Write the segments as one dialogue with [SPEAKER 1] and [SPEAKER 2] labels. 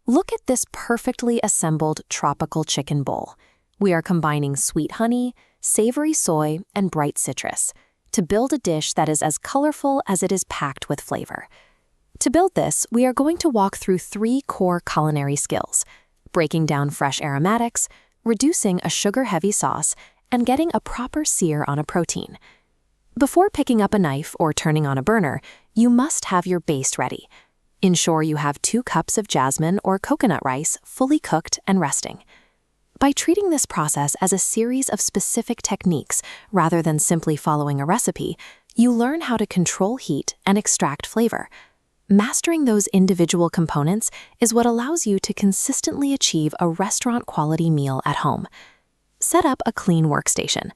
[SPEAKER 1] Look at this perfectly assembled tropical chicken bowl. We are combining sweet honey, savory soy, and bright citrus to build a dish that is as colorful as it is packed with flavor. To build this, we are going to walk through 3 core culinary skills: breaking down fresh aromatics, reducing a sugar-heavy sauce, and getting a proper sear on a protein. Before picking up a knife or turning on a burner, you must have your base ready. Ensure you have 2 cups of jasmine or coconut rice fully cooked and resting. By treating this process as a series of specific techniques rather than simply following a recipe, you learn how to control heat and extract flavor. Mastering those individual components is what allows you to consistently achieve a restaurant-quality meal at home. Set up a clean workstation.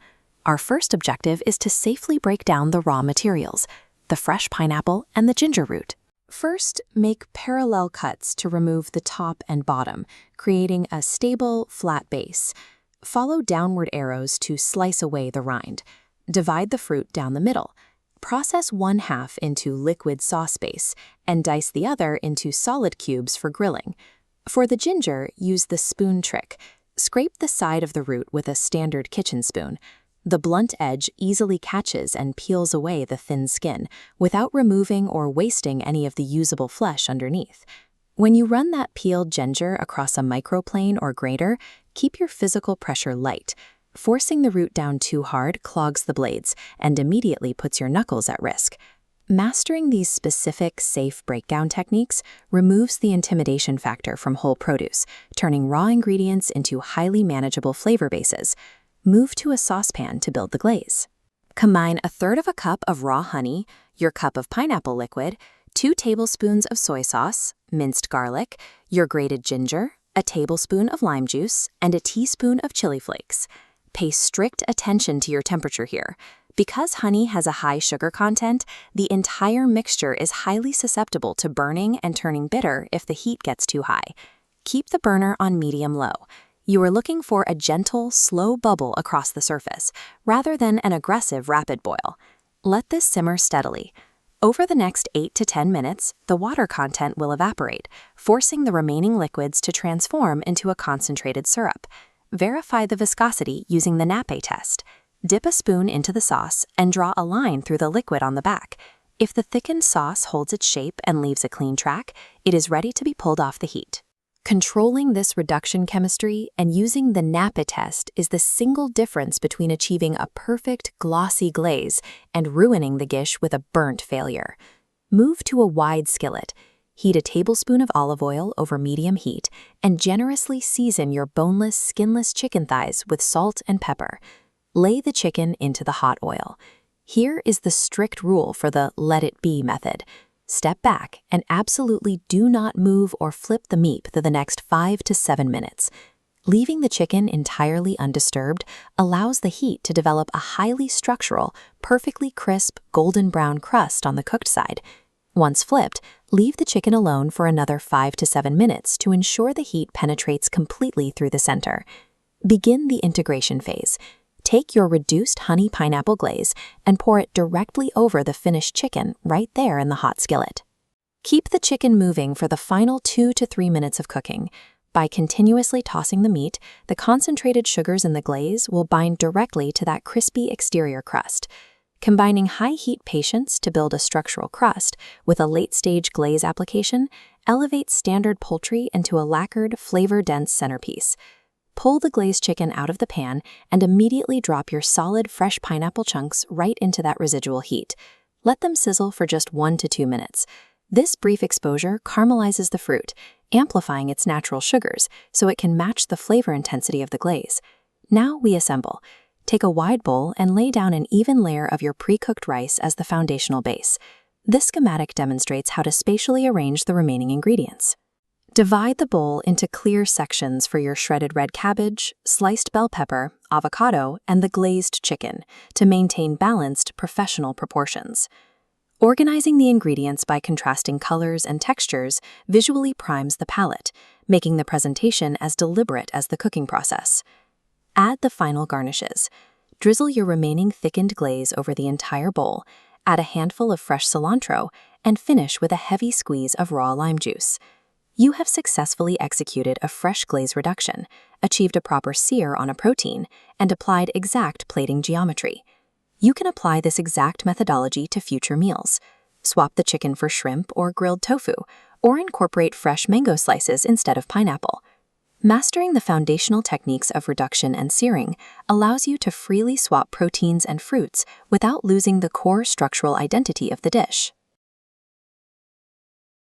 [SPEAKER 1] Our first objective is to safely break down the raw materials, the fresh pineapple and the ginger root. First, make parallel cuts to remove the top and bottom, creating a stable, flat base. Follow downward arrows to slice away the rind. Divide the fruit down the middle. Process 1/2 into liquid sauce base and dice the other into solid cubes for grilling. For the ginger, use the spoon trick. Scrape the side of the root with a standard kitchen spoon. The blunt edge easily catches and peels away the thin skin without removing or wasting any of the usable flesh underneath. When you run that peeled ginger across a microplane or grater, keep your physical pressure light. Forcing the root down too hard clogs the blades and immediately puts your knuckles at risk. Mastering these specific, safe breakdown techniques removes the intimidation factor from whole produce, turning raw ingredients into highly manageable flavor bases. Move to a saucepan to build the glaze. Combine 1/3 cup of raw honey, your cup of pineapple liquid, 2 tablespoons of soy sauce, minced garlic, your grated ginger, a tablespoon of lime juice, and a teaspoon of chili flakes. Pay strict attention to your temperature here. Because honey has a high sugar content, the entire mixture is highly susceptible to burning and turning bitter if the heat gets too high. Keep the burner on medium-low. You are looking for a gentle, slow bubble across the surface, rather than an aggressive rapid boil. Let this simmer steadily. Over the next 8 to 10 minutes, the water content will evaporate, forcing the remaining liquids to transform into a concentrated syrup. Verify the viscosity using the nappe test. Dip a spoon into the sauce and draw a line through the liquid on the back. If the thickened sauce holds its shape and leaves a clean track, it is ready to be pulled off the heat. Controlling this reduction chemistry and using the nappe test is the single difference between achieving a perfect glossy glaze and ruining the dish with a burnt failure. Move to a wide skillet. Heat a tablespoon of olive oil over medium heat and generously season your boneless, skinless chicken thighs with salt and pepper. Lay the chicken into the hot oil. Here is the strict rule for the let it be method. Step back and absolutely do not move or flip the meat for the next 5 to 7 minutes. Leaving the chicken entirely undisturbed allows the heat to develop a highly structural, perfectly crisp, golden brown crust on the cooked side. Once flipped, leave the chicken alone for another 5 to 7 minutes to ensure the heat penetrates completely through the center. Begin the integration phase. Take your reduced honey pineapple glaze and pour it directly over the finished chicken right there in the hot skillet. Keep the chicken moving for the final 2 to 3 minutes of cooking. By continuously tossing the meat, the concentrated sugars in the glaze will bind directly to that crispy exterior crust. Combining high heat patience to build a structural crust with a late-stage glaze application elevates standard poultry into a lacquered, flavor-dense centerpiece. Pull the glazed chicken out of the pan and immediately drop your solid, fresh pineapple chunks right into that residual heat. Let them sizzle for just 1 to 2 minutes. This brief exposure caramelizes the fruit, amplifying its natural sugars so it can match the flavor intensity of the glaze. Now we assemble. Take a wide bowl and lay down an even layer of your pre-cooked rice as the foundational base. This schematic demonstrates how to spatially arrange the remaining ingredients. Divide the bowl into clear sections for your shredded red cabbage, sliced bell pepper, avocado, and the glazed chicken to maintain balanced, professional proportions. Organizing the ingredients by contrasting colors and textures visually primes the palate, making the presentation as deliberate as the cooking process. Add the final garnishes. Drizzle your remaining thickened glaze over the entire bowl, add a handful of fresh cilantro, and finish with a heavy squeeze of raw lime juice. You have successfully executed a fresh glaze reduction, achieved a proper sear on a protein, and applied exact plating geometry. You can apply this exact methodology to future meals. Swap the chicken for shrimp or grilled tofu, or incorporate fresh mango slices instead of pineapple. Mastering the foundational techniques of reduction and searing allows you to freely swap proteins and fruits without losing the core structural identity of the dish.